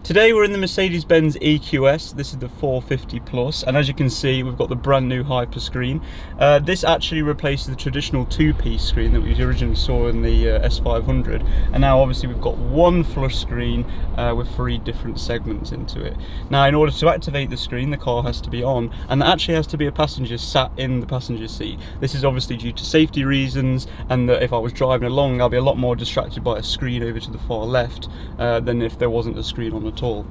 Today we're in the Mercedes-Benz EQS. This is the 450 Plus, and as you can see, we've got the brand new Hyperscreen. This actually replaces the traditional two-piece screen that we originally saw in the S500, and now obviously we've got one flush screen with 3 different segments into it. Now, in order to activate the screen, the car has to be on, and there actually has to be a passenger sat in the passenger seat. This is obviously due to safety reasons, and that if I was driving along, I'll be a lot more distracted by a screen over to the far left than if there wasn't a screen on at all.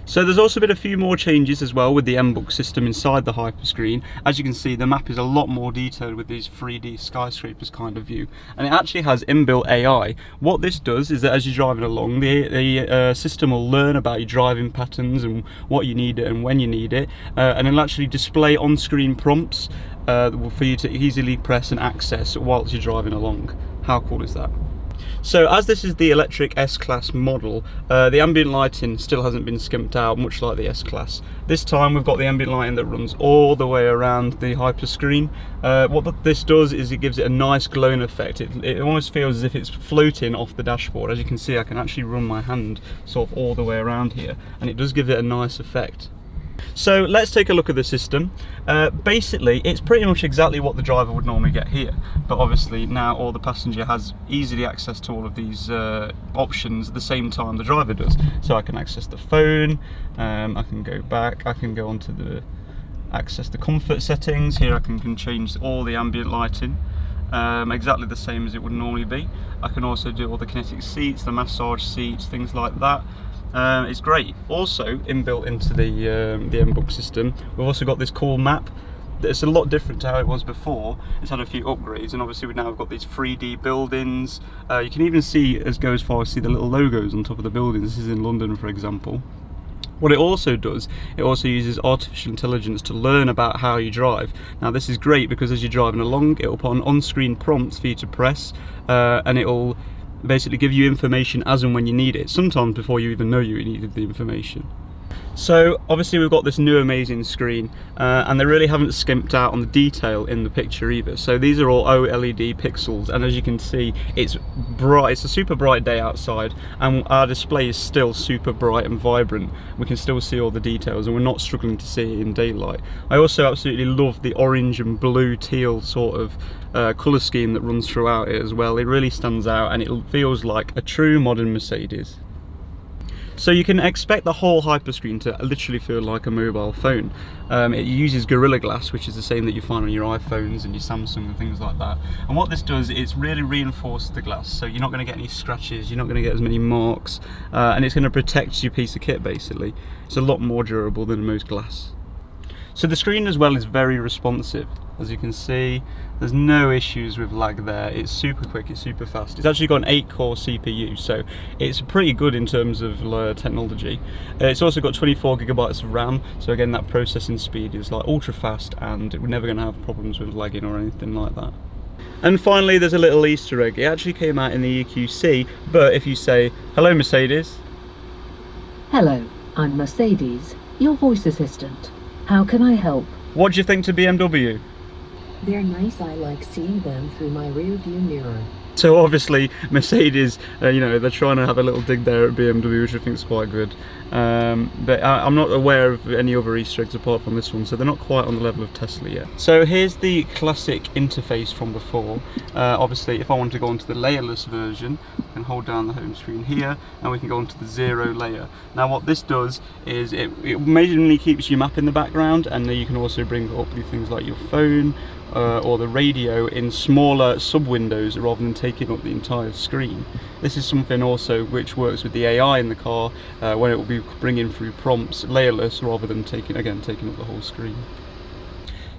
So there's also been a few more changes as well with the M-Book system inside the Hyperscreen. As you can see, the map is a lot more detailed with these 3D skyscrapers kind of view, and it actually has inbuilt AI. What this does is that as you're driving along, the system will learn about your driving patterns and what you need and when you need it, and it'll actually display on-screen prompts for you to easily press and access whilst you're driving along. How cool is that? So as this is the electric S-Class model, the ambient lighting still hasn't been skimped out, much like the S-Class. This time we've got the ambient lighting that runs all the way around the Hyperscreen. What this does is it gives it a nice glowing effect. It almost feels as if it's floating off the dashboard. As you can see, I can actually run my hand sort of all the way around here, and it does give it a nice effect. So let's take a look at the system. Basically, it's pretty much exactly what the driver would normally get here, but obviously now all the passenger has easily access to all of these options at the same time the driver does. So I can access the phone, I can go back, I can go onto the access the comfort settings. Here I can change all the ambient lighting. Exactly the same as it would normally be. I can also do all the kinetic seats, the massage seats, things like that. It's great. Also inbuilt into the M-Book system, we've also got this cool map. It's a lot different to how it was before. It's had a few upgrades, and obviously we've now got these 3D buildings. You can even see, go as far as see the little logos on top of the buildings. This is in London, for example. What it also does, it also uses artificial intelligence to learn about how you drive. Now this is great because as you're driving along, it'll put on-screen prompts for you to press, and it'll basically give you information as and when you need it, sometimes before you even know you needed the information. So obviously we've got this new amazing screen, and they really haven't skimped out on the detail in the picture either. So these are all OLED pixels, and as you can see, it's bright. It's a super bright day outside, and our display is still super bright and vibrant. We can still see all the details, and we're not struggling to see it in daylight. I also absolutely love the orange and blue teal sort of colour scheme that runs throughout it as well. It really stands out, and it feels like a true modern Mercedes. So you can expect the whole Hyperscreen to literally feel like a mobile phone. It uses Gorilla Glass, which is the same that you find on your iPhones and your Samsung and things like that. And what this does, it's really reinforced the glass, so you're not going to get any scratches, you're not going to get as many marks, and it's going to protect your piece of kit basically. It's a lot more durable than most glass. So the screen as well is very responsive. As you can see, there's no issues with lag there. It's super quick, it's super fast. It's actually got an 8-core CPU, so it's pretty good in terms of technology. It's also got 24 gigabytes of RAM, so again that processing speed is like ultra fast, and we're never going to have problems with lagging or anything like that. And finally, there's a little Easter egg. It actually came out in the EQC, but if you say, "Hello Mercedes." Hello, I'm Mercedes, your voice assistant. How can I help? What do you think to BMW? They're nice. I like seeing them through my rear view mirror. So obviously Mercedes, you know, they're trying to have a little dig there at BMW, which I think is quite good. But I'm not aware of any other Easter eggs apart from this one, so they're not quite on the level of Tesla yet. So here's the classic interface from before. Obviously, if I want to go onto the layerless version, I can hold down the home screen here, and we can go onto the 0 layer. Now what this does is it majorly keeps your map in the background, and then you can also bring up things like your phone, or the radio in smaller sub-windows rather than taking up the entire screen. This is something also which works with the AI in the car, when it will be bringing through prompts layerless rather than taking up the whole screen.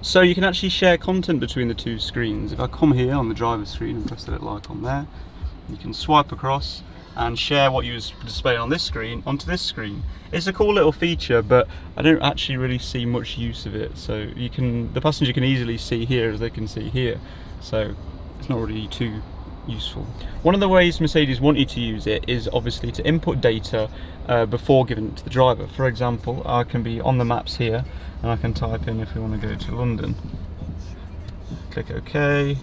So you can actually share content between the two screens. If I come here on the driver's screen and press the little icon there, you can swipe across and share what you was displaying on this screen onto this screen. It's a cool little feature, but I don't actually really see much use of it. So the passenger can easily see here as they can see here. So it's not really too useful. One of the ways Mercedes want you to use it is obviously to input data before giving it to the driver. For example, I can be on the maps here, and I can type in if we want to go to London. Click OK.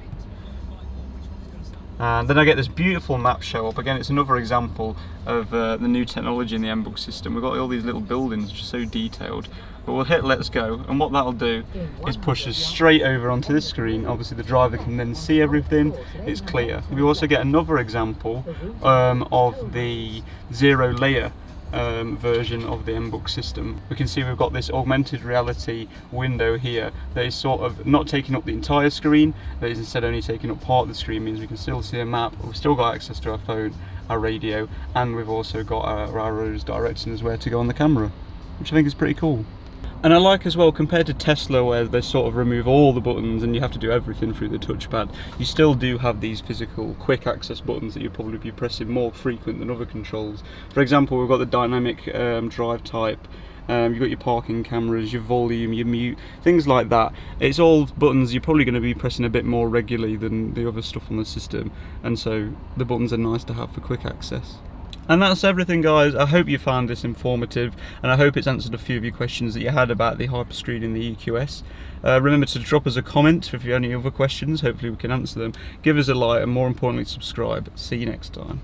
And then I get this beautiful map show up. Again, it's another example of the new technology in the M-Book system. We've got all these little buildings which are so detailed. But we'll hit let's go, and what that'll do is push us straight over onto this screen. Obviously the driver can then see everything, it's clear. We also get another example of the zero layer version of the M-Book system. We can see we've got this augmented reality window here that is sort of not taking up the entire screen, but is instead only taking up part of the screen. Means we can still see a map, we've still got access to our phone, our radio, and we've also got our arrows directing us where to go on the camera, which I think is pretty cool. And I like as well, compared to Tesla where they sort of remove all the buttons and you have to do everything through the touchpad, you still do have these physical quick access buttons that you'll probably be pressing more frequent than other controls. For example, we've got the dynamic drive type, you've got your parking cameras, your volume, your mute, things like that. It's all buttons you're probably going to be pressing a bit more regularly than the other stuff on the system, and so the buttons are nice to have for quick access. And that's everything, guys. I hope you found this informative, and I hope it's answered a few of your questions that you had about the Hyperscreen and the EQS. Remember to drop us a comment if you have any other questions. Hopefully we can answer them. Give us a like, and more importantly subscribe. See you next time.